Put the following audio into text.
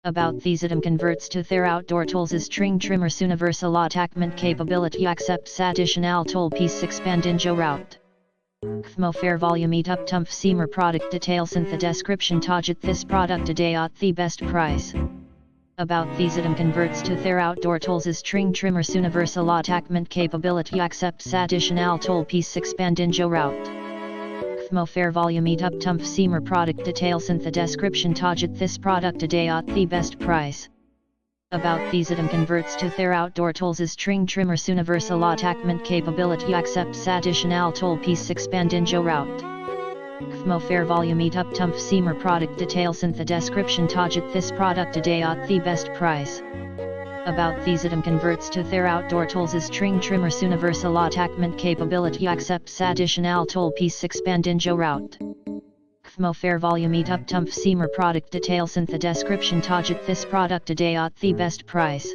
About these item converts to their outdoor tools is string trimmer universal attachment capability accepts additional tool piece expand injo route. Thmo fair volume eat up tumf seamer product details in the description target this product today at the best price. About these item converts to their outdoor tools is string trimmer universal attachment capability accepts additional tool piece expand injo route. Thmo fair volume eat up tumf seamer product details in the description target this product today at the best price. About these item converts to their outdoor tools is string trimmer universal attachment capability accepts additional tool piece expand injo route. Thmo fair volume eat up tumf seamer product details in the description target this product today at the best price. About these item converts to their outdoor tools is string trimmer universal attachment capability accepts additional tool piece expand injo route. Thmo fair volume eat up tumf seamer product details in the description target this product today at the best price.